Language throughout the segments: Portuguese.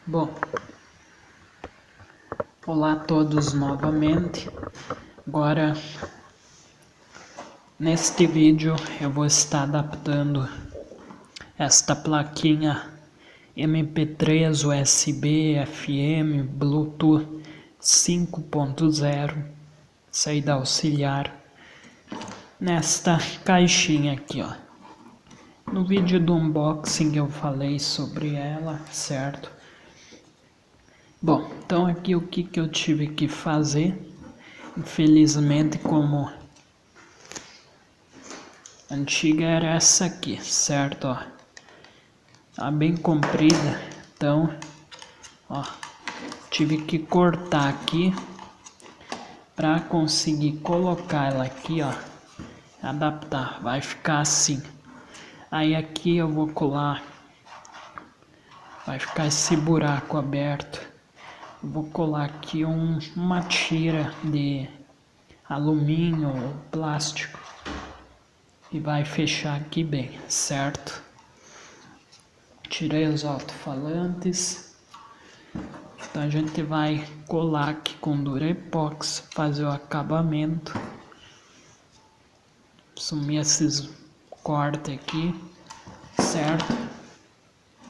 Bom, olá a todos novamente. Agora, neste vídeo eu vou estar adaptando esta plaquinha MP3 USB FM Bluetooth 5.0 saída auxiliar nesta caixinha aqui, ó. No vídeo do unboxing eu falei sobre ela, certo? Bom, então aqui o que eu tive que fazer, infelizmente, como a antiga era essa aqui, certo? Ó, tá bem comprida, então, ó, tive que cortar aqui para conseguir colocar ela aqui, ó, adaptar, vai ficar assim. Aí aqui eu vou colar, vai ficar esse buraco aberto. Vou colar aqui uma tira de alumínio ou plástico e vai fechar aqui bem, certo? Tirei os alto-falantes. Então a gente vai colar aqui com Durepox, fazer o acabamento. Sumir esses cortes aqui, certo?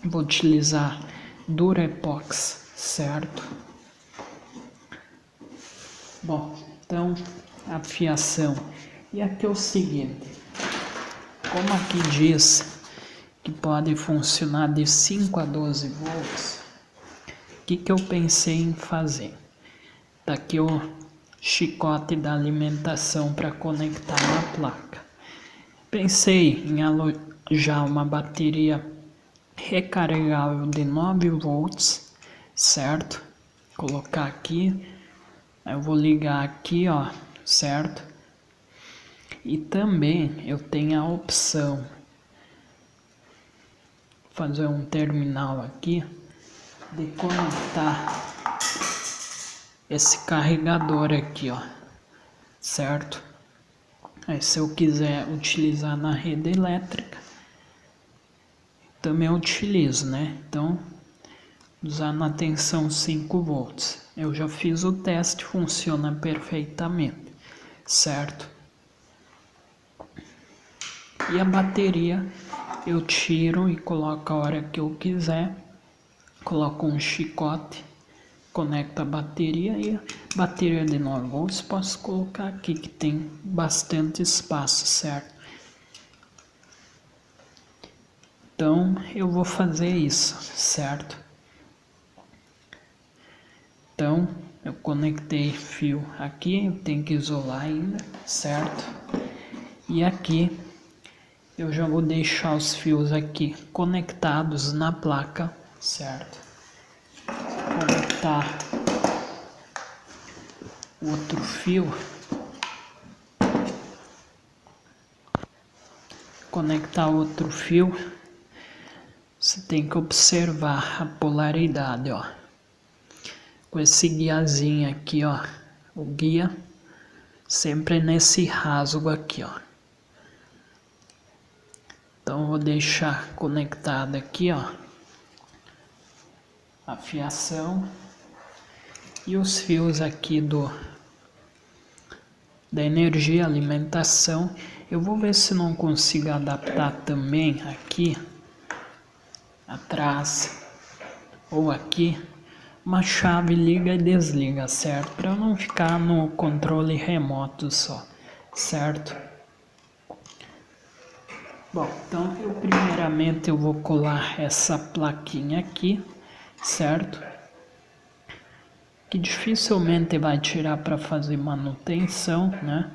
Vou utilizar Durepox, certo? Bom, então a fiação. E aqui é o seguinte, como aqui diz que pode funcionar de 5 a 12 volts, o que eu pensei em fazer? Tá aqui o chicote da alimentação para conectar na placa. Pensei em alojar uma bateria recarregável de 9 volts, certo? Colocar aqui, eu vou ligar aqui, ó, certo? E também eu tenho a opção fazer um terminal aqui de conectar esse carregador aqui, ó, certo? Aí se eu quiser utilizar na rede elétrica, também eu utilizo, né? Então, usar na tensão 5 volts. Eu já fiz o teste, funciona perfeitamente, certo? E a bateria eu tiro e coloco a hora que eu quiser. Coloco um chicote, conecto a bateria e a bateria de 9 volts posso colocar aqui que tem bastante espaço, certo? Então eu vou fazer isso, certo? Então eu conectei fio aqui, eu tenho que isolar ainda, certo? E aqui eu já vou deixar os fios aqui conectados na placa, certo? Conectar outro fio. Conectar outro fio. Você tem que observar a polaridade, ó. Com esse guiazinho aqui, ó. O guia sempre nesse rasgo aqui, ó. Então vou deixar conectado aqui, ó, a fiação e os fios aqui da energia alimentação. Eu vou ver se não consigo adaptar também aqui atrás ou aqui uma chave liga e desliga, certo? Para não ficar no controle remoto só, certo? Bom, então primeiramente eu vou colar essa plaquinha aqui, certo? Que dificilmente vai tirar para fazer manutenção, né?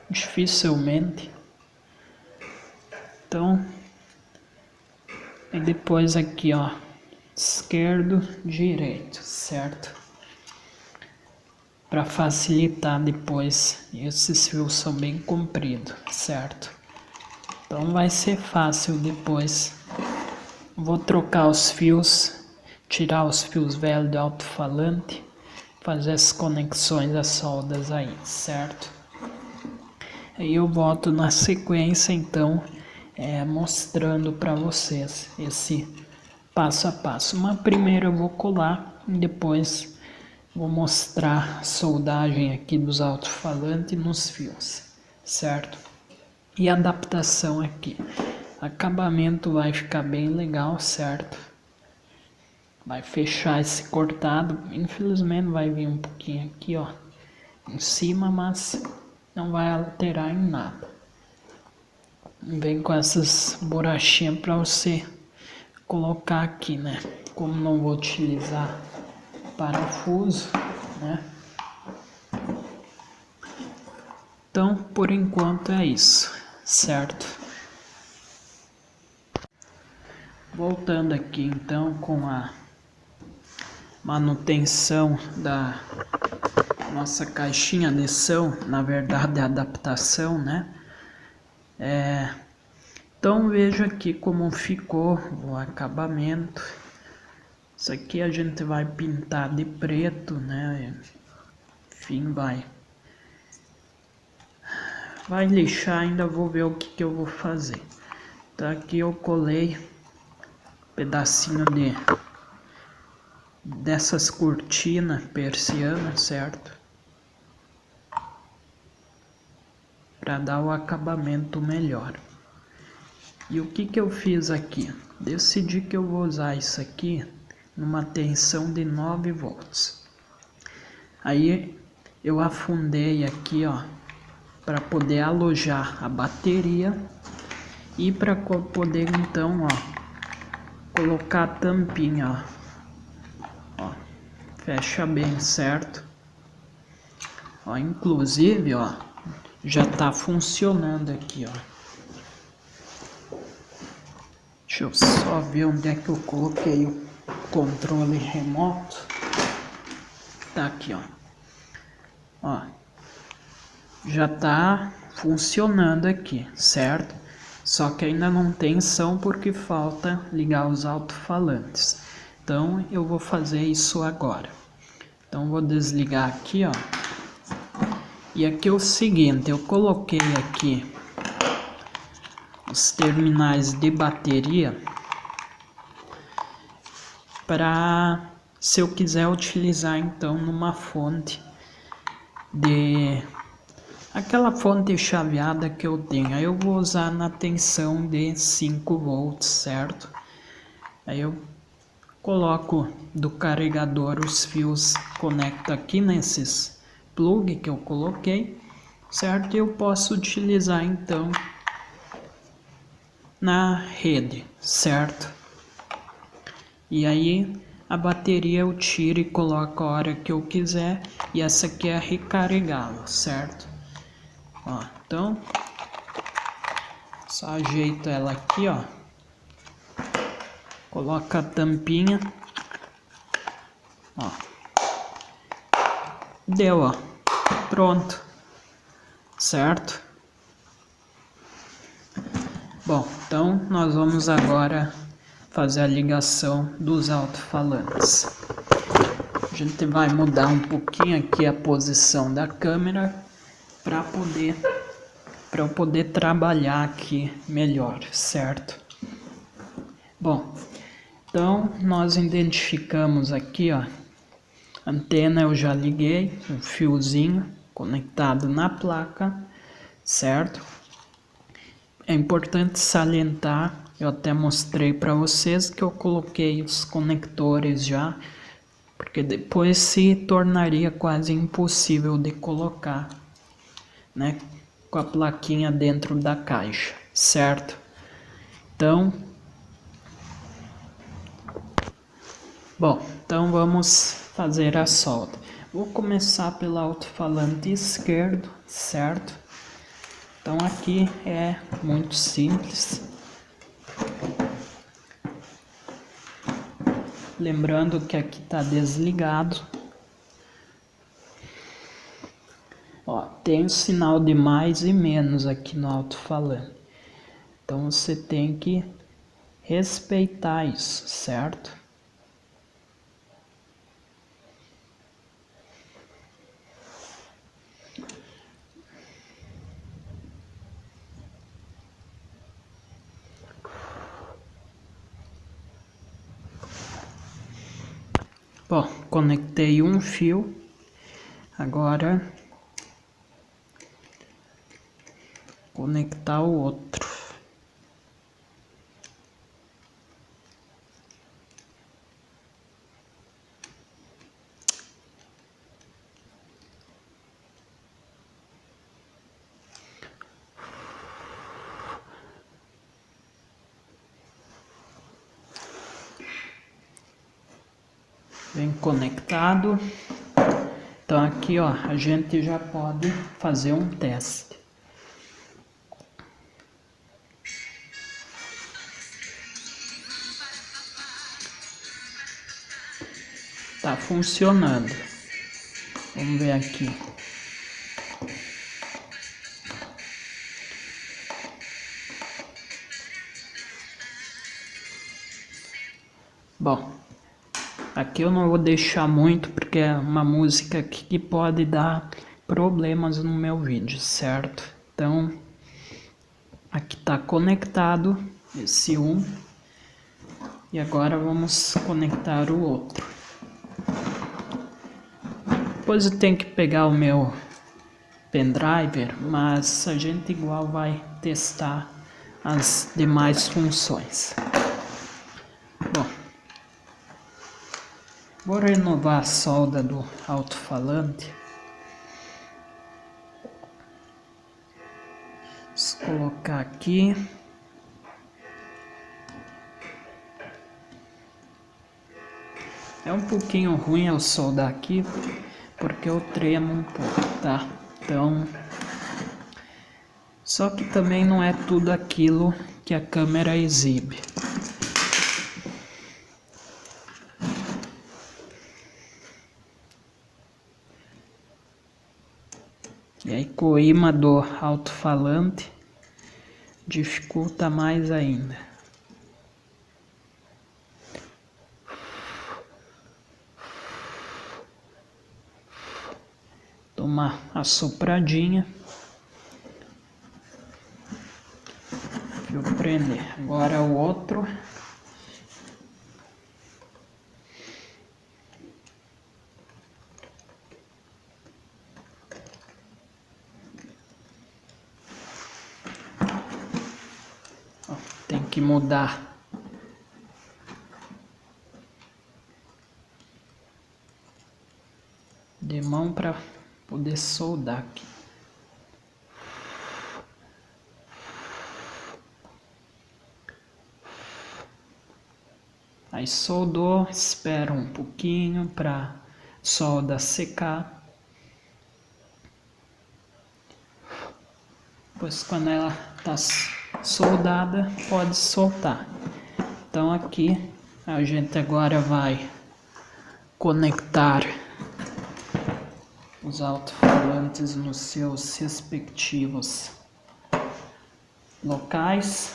Dificilmente. Então, e depois aqui, ó, esquerdo, direito, certo? Para facilitar depois, esses fios são bem compridos, certo? Então vai ser fácil depois. Vou trocar os fios, tirar os fios velhos do alto-falante, fazer as conexões, as soldas aí, certo? Aí eu volto na sequência, então, mostrando para vocês esse passo a passo. Mas primeiro eu vou colar e depois vou mostrar a soldagem aqui dos alto-falantes nos fios, certo? E a adaptação aqui. Acabamento vai ficar bem legal, certo? Vai fechar esse cortado. Infelizmente vai vir um pouquinho aqui, ó, em cima, mas não vai alterar em nada. Vem com essas borrachinhas para você colocar aqui, né? Como não vou utilizar parafuso, né? Então, por enquanto é isso, certo? Voltando aqui então com a manutenção da nossa caixinha de som, na verdade a adaptação, né? Então veja aqui como ficou o acabamento. Isso aqui a gente vai pintar de preto, né? Enfim, vai lixar, ainda vou ver o que eu vou fazer. Então aqui eu colei um pedacinho dessas cortinas persianas, certo? Para dar o acabamento melhor. E o que eu fiz aqui? Decidi que eu vou usar isso aqui numa tensão de 9 volts. Aí eu afundei aqui, ó, para poder alojar a bateria e para poder então, ó, colocar a tampinha, ó, fecha bem, certo? Ó, inclusive, ó, já tá funcionando aqui, ó. Deixa eu só ver onde é que eu coloquei o controle remoto. Tá aqui, ó. Ó, já tá funcionando aqui, certo? Só que ainda não tem som porque falta ligar os alto-falantes. Então eu vou fazer isso agora. Então vou desligar aqui, ó. E aqui é o seguinte, eu coloquei aqui os terminais de bateria para, se eu quiser utilizar então numa fonte de aquela fonte chaveada que eu tenho. Aí eu vou usar na tensão de 5 volts, certo? Aí eu coloco do carregador os fios, conecto aqui nesses plug que eu coloquei, certo? E eu posso utilizar então na rede, certo? E aí a bateria eu tiro e coloco a hora que eu quiser, e essa aqui é recarregável, certo? Ó, então só ajeito ela aqui, ó, coloca a tampinha, ó, deu, ó, pronto, certo? Bom, então nós vamos agora fazer a ligação dos alto-falantes. A gente vai mudar um pouquinho aqui a posição da câmera para eu poder trabalhar aqui melhor, certo? Bom, então nós identificamos aqui, ó, a antena eu já liguei, um fiozinho conectado na placa, certo? É importante salientar, eu até mostrei para vocês que eu coloquei os conectores já, porque depois se tornaria quase impossível de colocar, né, com a plaquinha dentro da caixa, certo? Então, bom, então vamos fazer a solda. Vou começar pelo alto-falante esquerdo, certo? Então aqui é muito simples. Lembrando que aqui está desligado. Ó, tem o sinal de mais e menos aqui no alto-falante. Então você tem que respeitar isso, certo? Bom, conectei um fio, agora conectar o outro. Bem conectado. Então aqui, ó, a gente já pode fazer um teste. Tá funcionando. Vamos ver aqui. Bom, aqui eu não vou deixar muito porque é uma música que pode dar problemas no meu vídeo, certo? Então, aqui tá conectado esse um e agora vamos conectar o outro. Depois eu tenho que pegar o meu pendrive, mas a gente igual vai testar as demais funções. Bom, vou renovar a solda do alto-falante. Vou colocar aqui. É um pouquinho ruim eu soldar aqui, porque eu tremo um pouco, tá? Então, só que também não é tudo aquilo que a câmera exibe. E aí com o imã do alto-falante dificulta mais ainda. Toma a sopradinha. Vou prender. Agora o outro. Tem que mudar de mão para poder soldar aqui. Aí soldou, espera um pouquinho para solda secar. Depois quando ela está soldada, pode soltar. Então aqui a gente agora vai conectar os alto-falantes nos seus respectivos locais.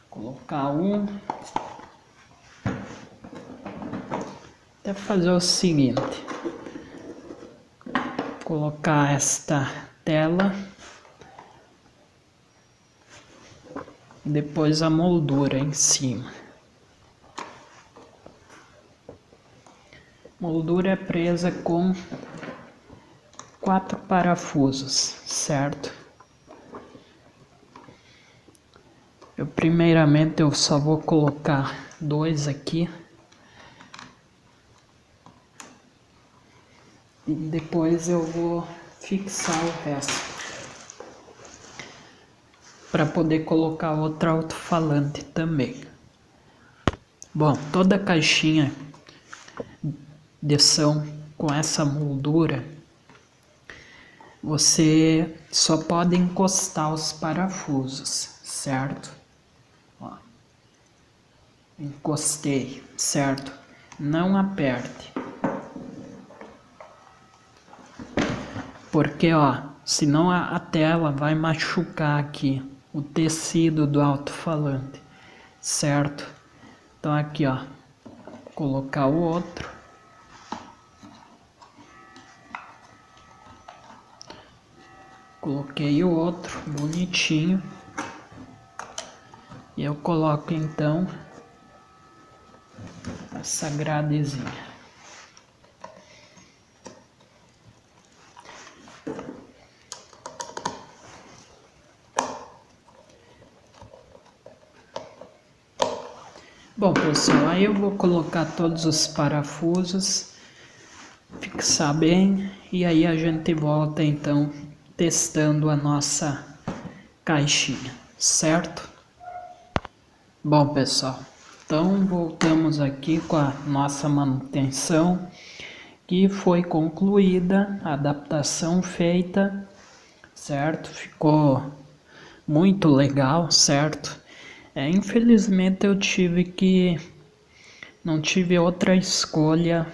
Colocar um. Até fazer o seguinte. Colocar esta tela. Depois a moldura em cima. Moldura é presa com 4 parafusos, certo? Primeiramente eu só vou colocar 2 aqui. E depois eu vou fixar o resto. Para poder colocar outro alto-falante também. Bom, toda a caixinha de som com essa moldura, você só pode encostar os parafusos, certo? Ó, encostei, certo? Não aperte. Porque, ó, senão a tela vai machucar aqui o tecido do alto-falante, certo? Então aqui, ó, colocar o outro. Coloquei o outro bonitinho. E eu coloco então essa gradezinha. Bom, pessoal, aí eu vou colocar todos os parafusos, fixar bem e aí a gente volta então testando a nossa caixinha, certo? Bom, pessoal, então voltamos aqui com a nossa manutenção, que foi concluída, a adaptação feita, certo? Ficou muito legal, certo? Infelizmente eu não tive outra escolha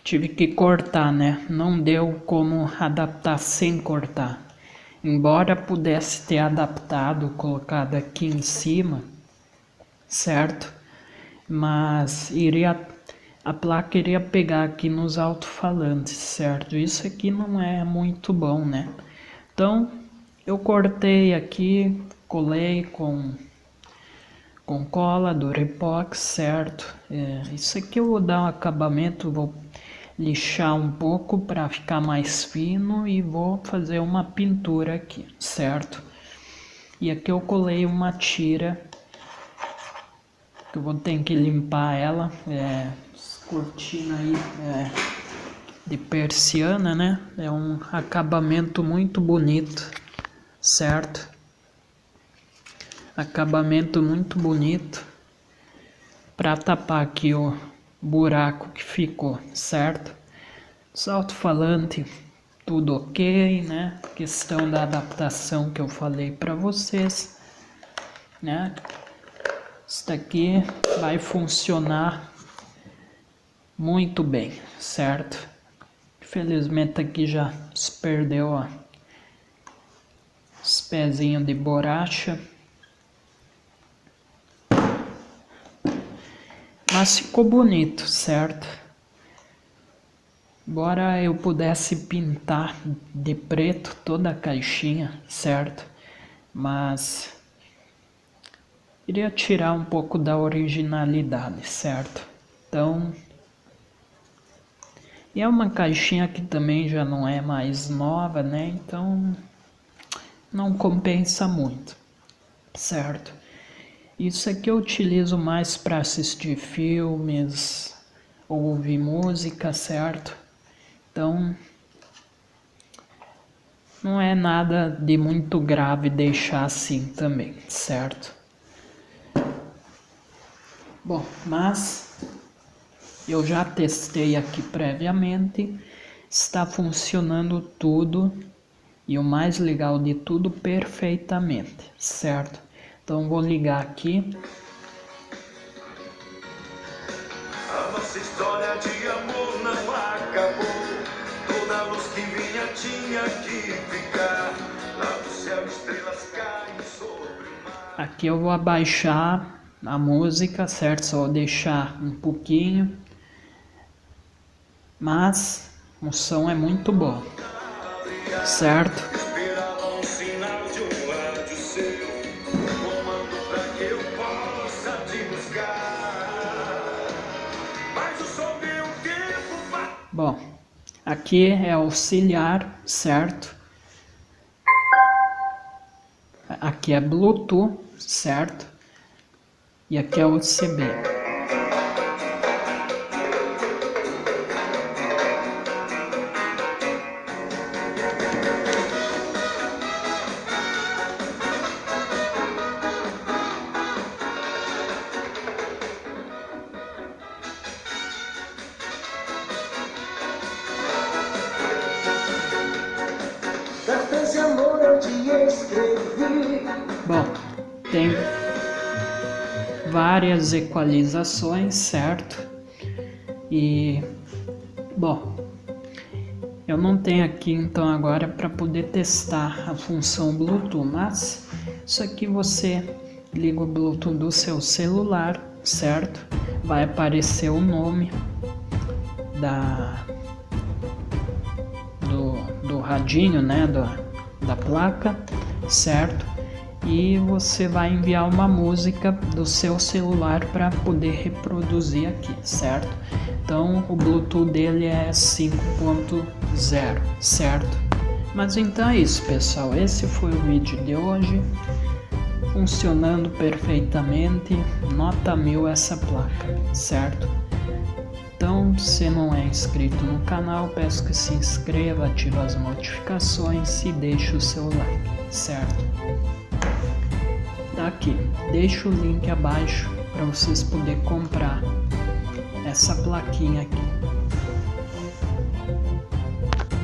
tive que cortar, né? Não deu como adaptar sem cortar. Embora pudesse ter adaptado, colocado aqui em cima, certo? Mas a placa iria pegar aqui nos alto-falantes, certo? Isso aqui não é muito bom, né? Então, eu cortei aqui, colei com cola, Durepox, certo? Isso aqui eu vou dar um acabamento, vou lixar um pouco para ficar mais fino e vou fazer uma pintura aqui, certo? E aqui eu colei uma tira, que eu vou ter que limpar ela, cortina aí de persiana, né? É um acabamento muito bonito, certo? Acabamento muito bonito para tapar aqui o buraco que ficou, certo? Os alto-falante tudo ok, né? Questão da adaptação que eu falei para vocês, né? Isso daqui vai funcionar muito bem, certo? Infelizmente aqui já se perdeu, ó, os pezinhos de borracha, mas ficou bonito, certo? Embora eu pudesse pintar de preto toda a caixinha, certo? Mas iria tirar um pouco da originalidade, certo? Então, e é uma caixinha que também já não é mais nova, né? Então, não compensa muito, certo? Isso aqui eu utilizo mais para assistir filmes ou ouvir música, certo? Então, não é nada de muito grave deixar assim também, certo? Bom, mas eu já testei aqui previamente, está funcionando tudo e o mais legal de tudo, perfeitamente, certo? Então vou ligar aqui. A nossa história de amor não acabou. Toda luz que vinha tinha que ficar. Lá do céu estrelas caem sobre o mar. Aqui eu vou abaixar a música, certo? Só vou deixar um pouquinho. Mas o som é muito bom, certo? Esperava um sinal de um rádio seu, comando pra que eu possa te buscar. Mas o som deu tempo. Bom, aqui é auxiliar, certo? Aqui é Bluetooth, certo? E aqui é USB. Cartas de amor eu te escrevi. Bom, tem várias equalizações, certo? E, bom, eu não tenho aqui então agora para poder testar a função Bluetooth, mas isso aqui você liga o Bluetooth do seu celular, certo? Vai aparecer o nome do radinho, né, da placa, certo? e você vai enviar uma música do seu celular para poder reproduzir aqui, certo? Então o Bluetooth dele é 5.0, certo? Mas então é isso, pessoal, esse foi o vídeo de hoje, funcionando perfeitamente, nota 1000 essa placa, certo? Então, se não é inscrito no canal, peço que se inscreva, ative as notificações e deixe o seu like, certo? Aqui, deixo o link abaixo para vocês poderem comprar essa plaquinha aqui.